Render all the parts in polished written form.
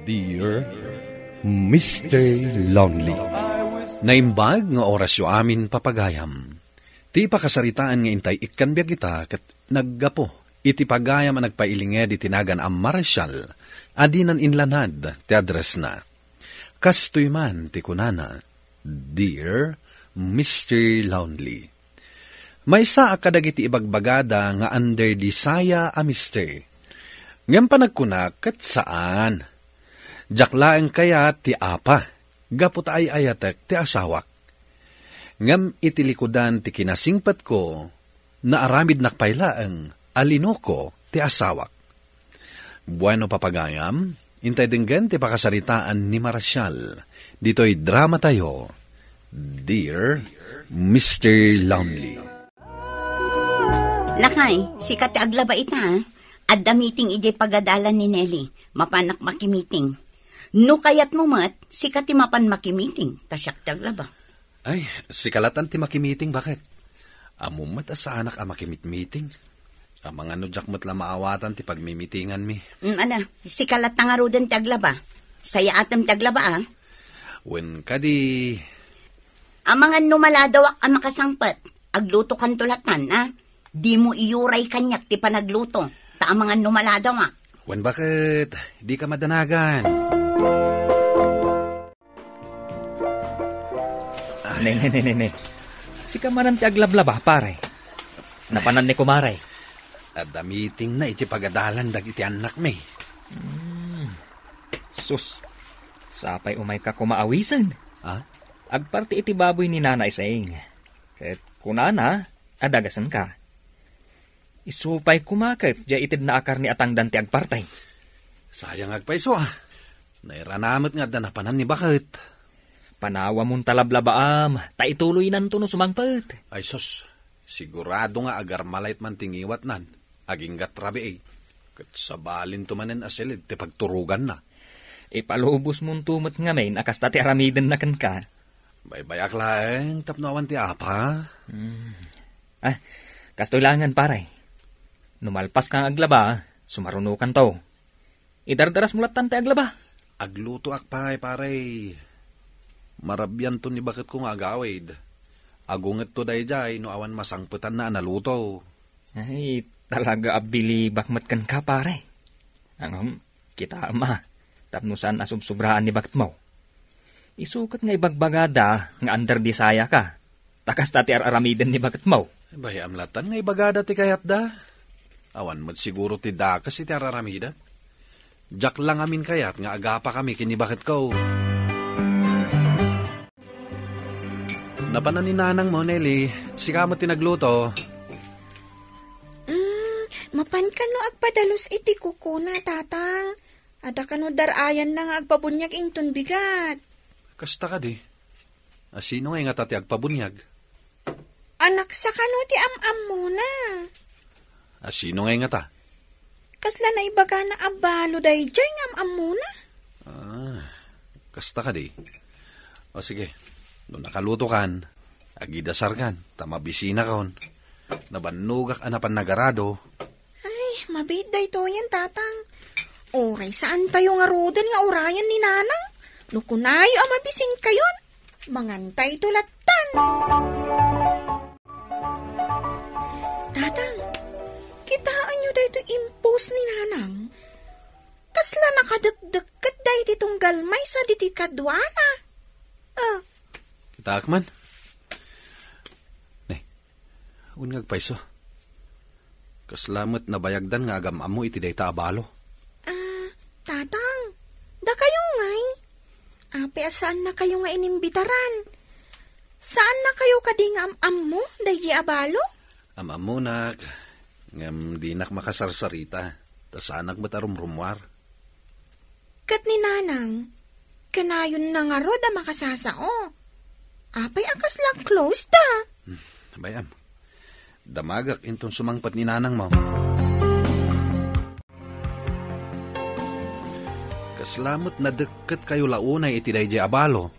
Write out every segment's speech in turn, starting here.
Dear Mr. Lonely. Naimbag nga orasyo amin papagayam. Ti pakasaritaan nga intay ikkan biya kita kat naggapo. Iti pagayam ang nagpailinged itinagan ang Marshall. Adinan inlanad ti address na. Kastoy man ti kunana. Dear Mr. Lonely. May sa akadagiti ibagbagada nga under di saya a mister. Ngem panagkunak kat saan? Jaklaeng kaya ti apa, gapot ay ayatek ti asawak. Ngem itilikudan ti kinasingpat ko, na aramid nakpailaeng alinoko ti asawak. Bueno papagayam, intay dinggan ti pakasaritaan ni Marshall. Dito'y drama tayo, Dear Mr. Lonely. Lakay, sikat ti aglaba ita, adda meeting iti pagadalan ni Nelly, mapanak makimiting. No kayat mo mat, sikat ti mapan makimiting, tasyak ti aglaba. Ay, sikalatan ti makimiting, bakit? Amumat sa anak a makimit-meeting. Amang ano jak mo't la maawatan ti pagmimitingan mi. Sikalat na nga rodan ti aglaba. Saya atam ti aglaba Wen kadi... Amang ano maladawak ang makasangpat, agluto kan tulatan Di mo iyuray kanyak ti panagluto, ta amang ano maladawak. Wen bakit? Di ka madanagan. Nene. Si kamanan ti aglablaba, pare. Napanan ni kumaray. Adda meeting na iti pagadalan dag iti anak mi. Sus, sapay umay ka kumaawisan. Agparti iti baboy ni nanay saing. Ket kunana, adagasan ka. Isupay kumaket, diya itid na akar ni atang danti agpartay. Sayang agpaiso Nairanamot nga da napanan ni bakit. Panawa mong talablabaam, taituloy nan to no sumangpet. Ay sos, sigurado nga agar malait man tingiwat nan. Aging gatrabi Kat sabalin tumanen asilid, ti pagturugan na. Ipalubos mong tumot nga main, akas tati aramiden na kan ka. Baybayak laeng, tapnawan ti apa. Kastoylangan pare. Numalpas kang aglaba, sumarunukan to. Idardaras mulatan ti aglaba. Agluto akpay pare. Marabyan to ni bakit kong agawid. Agunget to dayjay no awan masangputan na analuto. Ay, talaga abili bakmat kan ka pare. Kita ama, tapnusan asubsubraan ni bakit mo. Isukat nga ibagbagada nga under di saya ka. Takas tati aramiden ni bakit mo. Bayam latan nga ibagada ti kayat da. Awan mo't siguro ti dakas iti araramida. Jak lang amin kayat nga agapa kami kinibakit ko. Napanan ni nanang mo, Nelly. Sika mo tinagluto. Mapan ka no agpadalos iti kukuna, tatang. Ada ka no darayan na nga agpabunyag inton bigat. Kasta ka di. Sino nga nga tati agpabunyag? Anak sa ka no ti am-am mo na. Sino nga ta? Kasla na ibaga na abalo day jay ng am-am mo na. Kasta ka di. O sige. Doon nakaluto kan, agidasar kan, tamabisina kaon. Nabanugak anapan nagarado. Ay, mabiday to yan, tatang. Oray, saan tayo nga rodan nga orayan ni nanang? Nukunayo ang mabising kayon. Mangantay tulatan. Tatang, kitaan nyo dahito impose ni nanang. Kasla nakadagdagat dahi ditong galmay sa ditikadwana. Kita akman. Unngag paiso. Kaslamat na bayagdan nga agam amo iti dayta abalo. Tatang, da kayo ngay. Ape saan na kayo nga inimbitaran? Saan na kayo kading am mo, dayi abalo? Am mo nak, ngam di nak makasarsarita, tas anak matarumrumwar. Kat ni nanang, kanayon na nga rod makasasao. Apay akas lang close da. Bayam, damagak intong sumangpat ni nanang mo. Kaslamot na deket kayo launay iti dayjay abalo.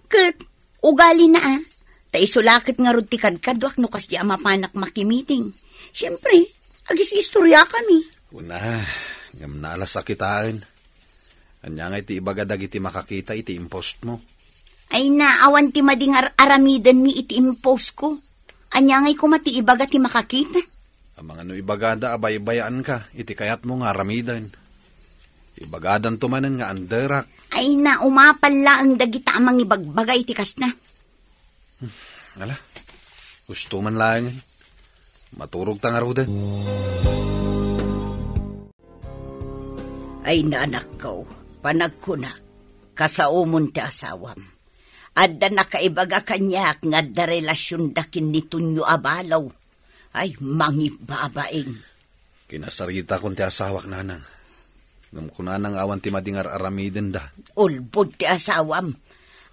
Kat, ugali na Taisulakit nga rod ti kadkadwak no kas di amapanak makimiting. Siyempre, agis istorya kami. Una, ngam naalas sakitain. Anya nga iti ibagadag iti makakita iti impost mo. Ay naawan ti madingar aramidan mi iti impose ko. Anya ngay kumati ibaga ti makakita. Ang mga no ibagada abay-bayaan ka, iti kayat mo nga aramidan. Ibagadan tumanan nga anderak. Ay na umapal ang dagita amang ibagbagay ti kasna. Ala, gusto man lang. Maturog tang arudan. Ay naanak ko, panagkuna, kasaumon ti asawam. Adda nakaibaga kanyak nga da relasyon dakin ni Tunyo Abalaw. Ay, mangibabaing. Kinasarita kong ti asawak nanang. Ngam ko nanang awan ti madingar aramiden da. Ulbod ti asawam.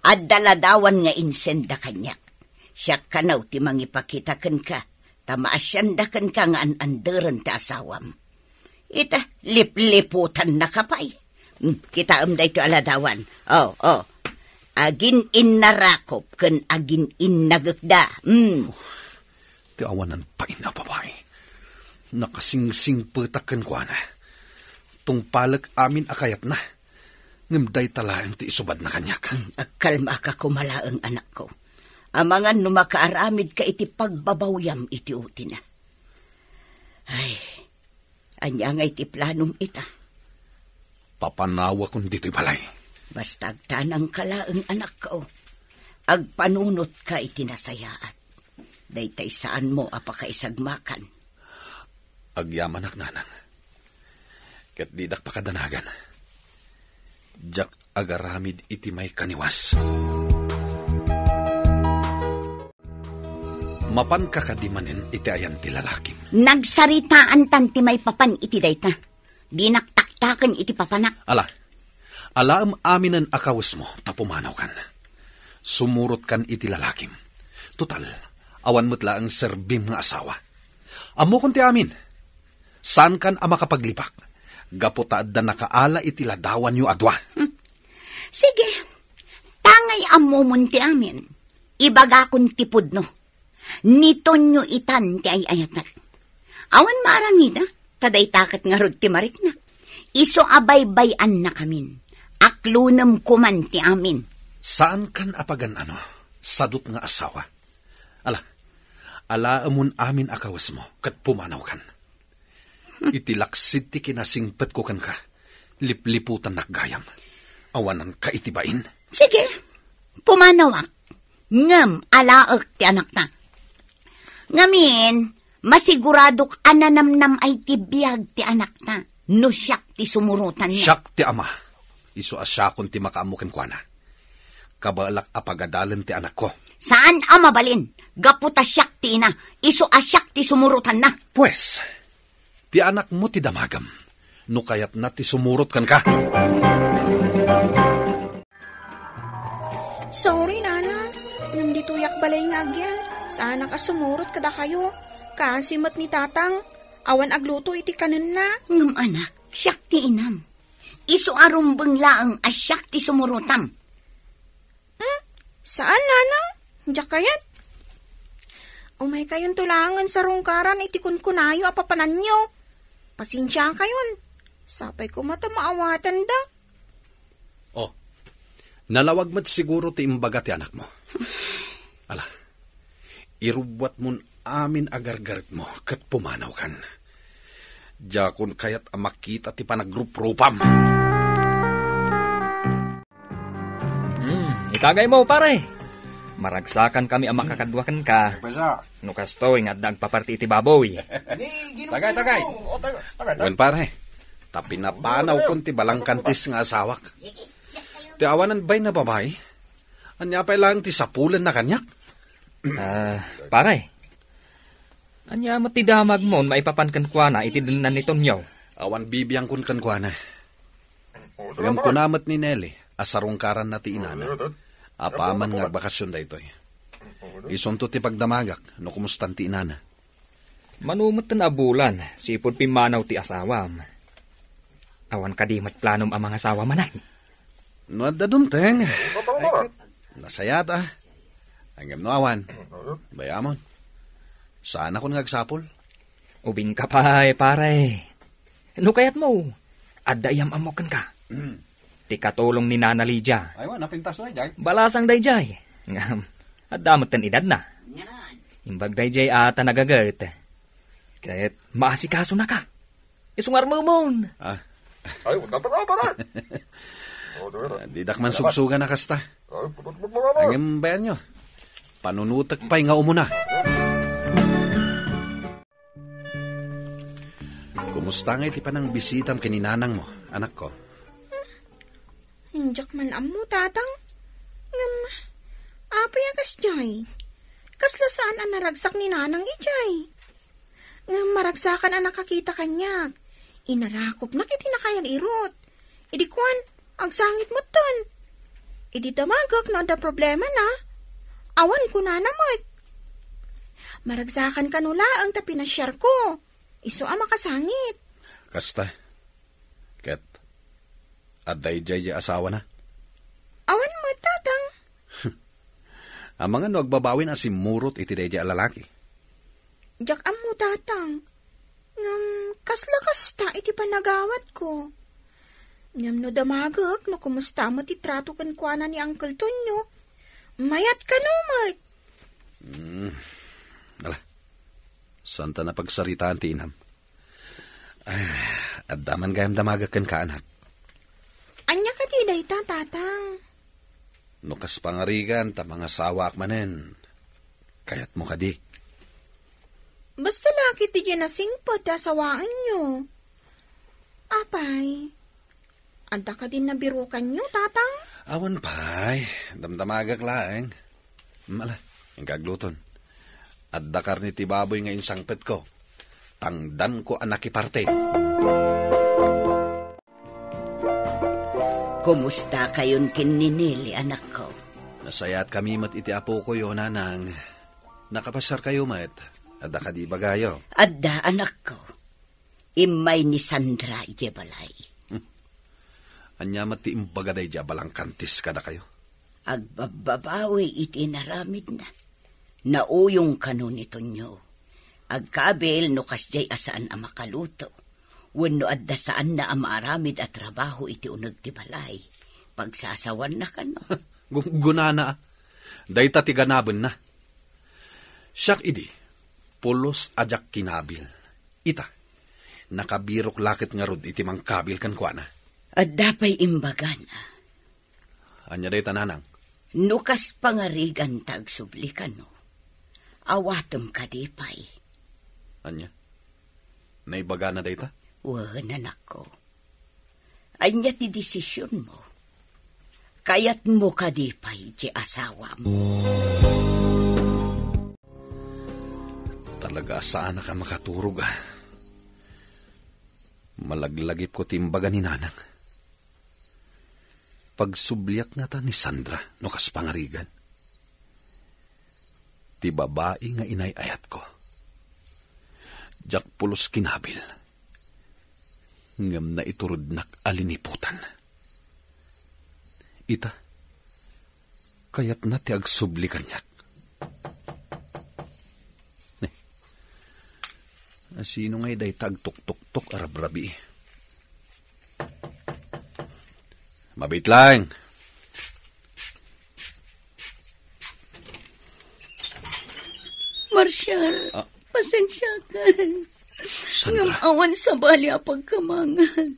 Adda ladawan nga insenda kanyak. Siya kanaw ti mangipakitakan ka. Tamaasyandakan ka nga anandaran ti asawam. Ita, lipliputan na kapay. Kita amday to aladawan. Oh. Agin inarakop ken agin inagakda. Ti awanan pa ina babae. Nakasingsing petaken ko na. Tungpalag amin akayat na. Ngimday talaang ti isubad na kanyak. Kalma ka kumalaang anak ko. Amangan numakaaramid ka iti pagbabawyam iti uti na. Ay, anya nga iti planong ita. Papanawa kong dito'y balay. Basta agtanang kalaang anak ko. Agpanunot ka iti nasayaat. Daytay saan mo apakaisagmakan. Agyaman ak nanang. Kat didak pakadanagan. Jak agaramid iti may kaniwas. Mapan kakadimanin iti ayan ti lalakim. Nagsaritaan tan ti may papan iti dayta. Dinaktaktakan iti papanak. Alaam aminan akawas mo, tapumanaw kan. Sumurot kan iti lalakim. Total, awan mo't laang serbim nga asawa. Amo kon ti amin. Saan kan ama kapaglipak? Gapotaad da nakaala iti ladawan yu adwa. Sige, tangay amo mun ti amin. Ibaga kon tipod no. Nito nyo itan ti ay ayatak. Awan maaramida, taday takat nga rod ti mariknak. Iso abay-bayan na kamin. Aklunam kuman ti amin. Saan kan apagan sadot nga asawa? Alaamun amin akawas mo, kat pumanaw kan. Itilaksid ti kinasingpet ko kan ka. Lipliputan nakgayam. Awanan ka itibain. Sige, pumanawak. Ngam alaak ti anak na. Ngamin, masiguradok ananamnam ay tibiyag ti anak na. No siyak ti sumurutan niya. Siyak ti ama. Iso asyakon ti makaamukin ko na. Kabalak apagadalan ti anak ko. Saan ama balin? Gaputa siyak ti ina. Iso asyak ti sumurutan na. Pues, ti anak mo ti damagam. No kayat na ti sumurot kan ka. Sorry, Nana. Ngam dituyak balay nga agyan. Sana ka sumurot kada kayo. Kasi mat ni tatang. Awan agluto iti kanan na. Ngam anak, siyak ti inam. Iso arumbang laang asyak ti sumurutam. Saan, Nanang? Diyak kayat? Umay kayon tulangan sa rungkaran iti kunkunayo apapanan nyo. Pasensya kayon. Sapay ko mata maawatan da. Oh, nalawag mat siguro ti imbaga ti anak mo. Irubwat mon amin agargarit mo kat pumanaw kan. Jakon kayat amakita ti panagruprupam. Itagay mo, pare. Maragsakan kami ang makakadwakan ka. No kastoy nga dagpaparti iti baboy. Tagay. Wen pare, tapi napanaw kon ti balangkantis nga asawak. Ti awanan bay na babae? Anya pa lang ti sapulan na kanyak? Pare. Anya matidamag mon maipapankan kwa na itidinan nito nyaw. Awan bibiyang kun kan kwa na. Ngam kunamat ni Nelly, asarungkaran na ti inana. Apaman nga bakasyon da ito'y. Isunto ti pagdamagak, no kumustan ti inana. Manumot na abulan, sipod pimanaw ti asawam. Awan kadimat planom ang mga asawa manay. No at dadumteng. Nasayata. Hanggang no awan. Bayamon. Saan ako nagsapol? Ubing ka pa, pare. No kayat mo, adayam amokan ka. ti katulong ni Nana Lydia. Aywa, napintas na, Jay. Balasang dayjay. At damot tan edad na. Imbag dayjay ata nagagat. Kahit maasikaso na ka. Isungar mo mon. Didak man sugsuga na kasta. Ang bayan nyo. Panunutag pa'y nga umuna. Kumusta nga iti pa ng bisitam kininanang mo, anak ko? Hinjak man amo, tatang. Apay akas jay. Kaslasaan ang naragsak ni nanang ijay. Maragsakan ang nakakita kanyak. Inarakop na kiti nakayan irot. Idi kwan, ang sangit mo ton. Idi damagak na da problema na. Awan ko na namot. Maragsakan kanula ang tapinasyar ko. Iso ang makasangit. Kasta. Ket. Aday jay asawa na. Awan mo, tatang. Ang mga nagbabawin asimurot iti day lalaki. Jak amo, tatang. Kasla-kasta iti panagawat ko. Ngam no damagak no kumusta mo ti trato kan kuana ni Uncle Tonyo. Mayat ka numat. Ala. Santa na pagsaritaan ti inam. At daman gayam damagak kan ka anak. Anya ka di day tatang. Nukas pangarigan ta mga sawak manen. Kayat mo ka di. Basta laki ti dyan nasingpot ta sawaan nyo. Apay, anda ka din nabirukan nyo, tatang? Awan pay, damdamagak laeng. Mala, yung kagluton. At dakar ni tibaboy nga insangpet ko. Tangdan ko anak iparte. Kumusta kayon kininili, anak ko? Nasayat kami mat iti apo ko yun, nanang. Nakapasar kayo, mat. Adda ka di bagayo. Adda, anak ko. Imay ni Sandra iti balay. Anya mati imbagaday di balang kantis kada kayo. Agbababawi iti naramid na. Nauyong kanon ito nyo. Agkabel no kasjay asaan ang makaluto. Wenno adda saan na ang maaramid at trabaho iti unag ti balay. Pagsasawan na kano. Gunana. Dayta ti ganabon na. Siyak idi. Pulos ajak kinabil. Ita. Nakabirok lakit nga rod iti mangkabil kan kuana. At dapay imbaga na. Anya day tananang? Nukas pangarigan tagsublikan no. Awatem kadipay. Anya? Naibaga na day ta? Wan, anak ko. Anya ti desisyon mo. Kayat mo kadipay ti asawa mo. Talaga saan ka makaturog ah. Malaglagip ko timbaga ni nanang. Pagsubliak nga ta ni Sandra no kas pangarigan. Ti babae nga inayayat ko. Jak pulos kinabil. Ngam na iturod nak aliniputan. Ita, kayat na ti agsubli kanyak. Sino nga'y day tagtuk-tuk-tuk arabrabi? Mabit lang. Marshal, pasensya ka. Sandra. Ngamawan sa bali a pagkamangan.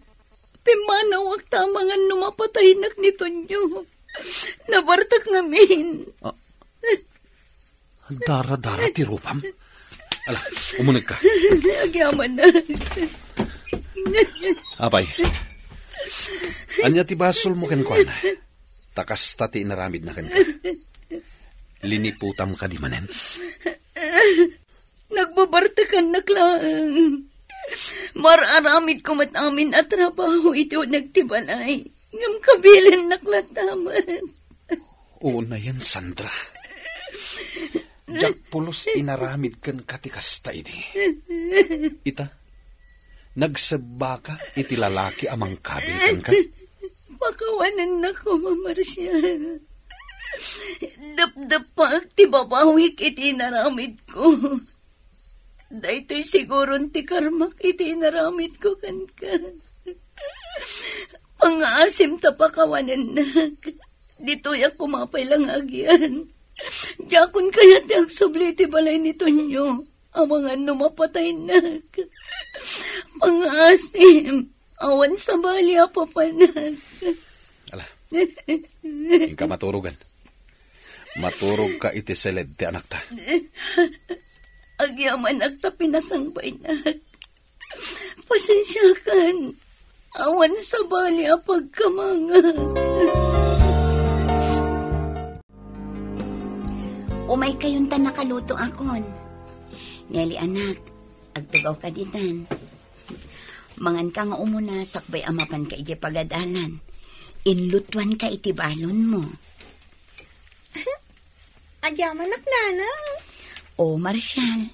Pimanawag tamangan numapatahinak nito nyo. Nabartak ngamin. Dara-dara ti rupam. Ala, umunag ka. Agyaman na. Apay. Anya ti basol mo ken kuana. Takas tati inaramid na ken ka. Liniputam ka di manen. Nagbabartakan na klang. Mararamid ko matamin at trabaho ito nagtibalay. Ngam kabilin naklataman. Oo na yan, Sandra. Jak pulos inaramid kan katikasta idi. Ita, nagsaba ka iti lalaki amang kabil kan ka? Pakawanan na ko, Mamarsya. Dap-dapak ti babawik iti naramid ko. Daytoy siguron ti karmak iti naramid ko kan ka. Pangaasim ta pakawanan na. Dito ya kumapay lang agyan. Jakon kaya ti agsubliti balay nito nyo. Amangan numapatay na. Pangaasim. Awan sa bali apapanag. Ala, hindi ka maturugan. Maturog ka iti seled ti anak ta. Agyaman agta pinasangbay na. Pasensya kan. Awan sa bali apagkamanga. Umay kayon ta nakaluto akon. Nelly anak, agtugaw ka dinan. Mangan ka nga umuna, sakbay amapan ka iti pagadalan. Inlutuan ka iti balon mo. Agyaman nak nanang. O, Marshal,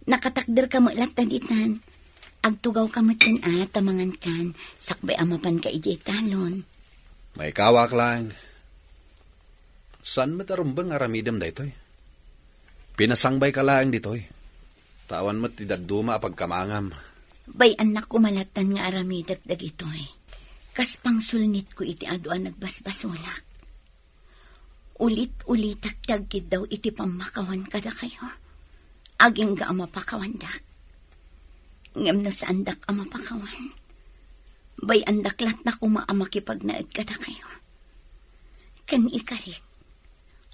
nakatakder ka mo ilat taditan. Agtugaw ka mo tamangan kan, sakbay amapan ka iti talon. May kawak lang. San matarumbang aramidam da ito'y? Pinasangbay ka lang dito'y. Tawan mo't tidaduma pagkamangam. Bay anak kumalatan nga aramidak dagitoy. Kas pangsulnit ko iti aduan nagbasbasulak. Ulit-ulitak tagkid daw iti pamakawan kada kayo. Aging ga amapakawandak. Ngem no sa andak amapakawan. Bay andaklat na kumaamakipagnaad kada kayo. Kan ikarit.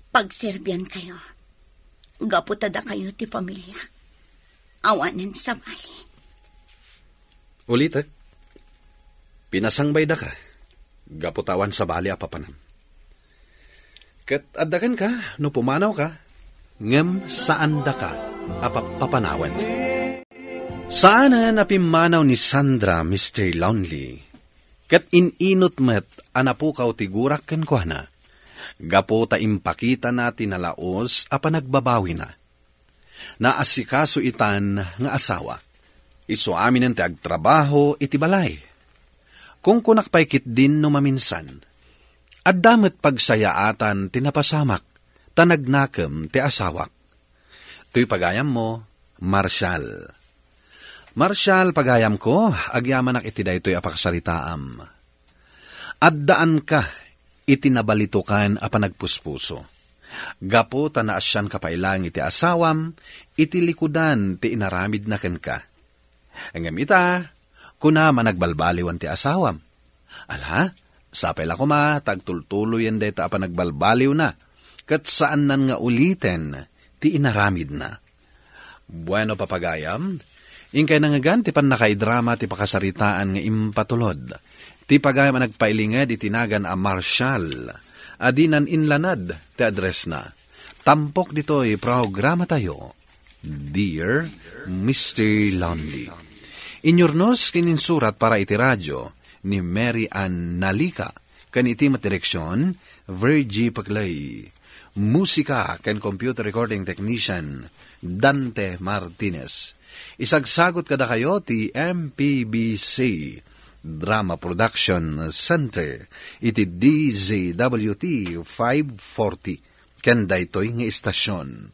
Pagserbian kayo. Gaputada kayo ti pamilya. Awanan sa bali. Ulitak, pinasangbay da ka, gaputawan sa bali apapanam. Kat addakan ka, no pumanaw ka, ngem saan da ka, apapapanawan. Saan na napimanaw ni Sandra, Mr. Lonely, kat ininot met anapukaw tigurak ken kuhana, gapo ta impakita natin na laos apa nagbabawi na. Naasikaso itan nga asawa. Iso amin ang agtrabaho iti balay. Kung kunakpaykit din no maminsan, at damat pagsayaatan tinapasamak, tanagnakam ti asawak. Tuy pagayam mo, Marshal. Marshal, pagayam ko, agyamanak iti daytoy apakasaritaam. Addaan ka, itinabalitukan apa nagpuspuso. Gapo tanaasyan kapailang iti asawam, iti likudan ti inaramid na ken ka. Ang ita, kuna managbalbaliwan ti asawam. Ala, sapay la kuma, tagtultuloy yan deta apa nagbalbaliw na, kat saan nan nga uliten, ti inaramid na. Bueno papagayam, ingkay nangagan ti pan nakaidrama ti pakasaritaan nga impatulod, ti pagayam nagpailinged itinagan a Marshal, adinan inlanad ti address na. Tampok dito'y programa tayo, Dear Mr. Lonely. Inyornos kininsurat para iti radyo ni Mary Ann Nalika, kan iti matireksyon, Virgie Paclay. Musika kan computer recording technician, Dante Martinez. Isagsagot kada kayo ti MPBC Drama Production Center, iti DZWT 540, kan daytoy nga istasyon.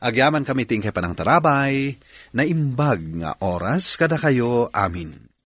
Agyaman kami tingke panang tarabay, na imbag nga oras kada kayo amin.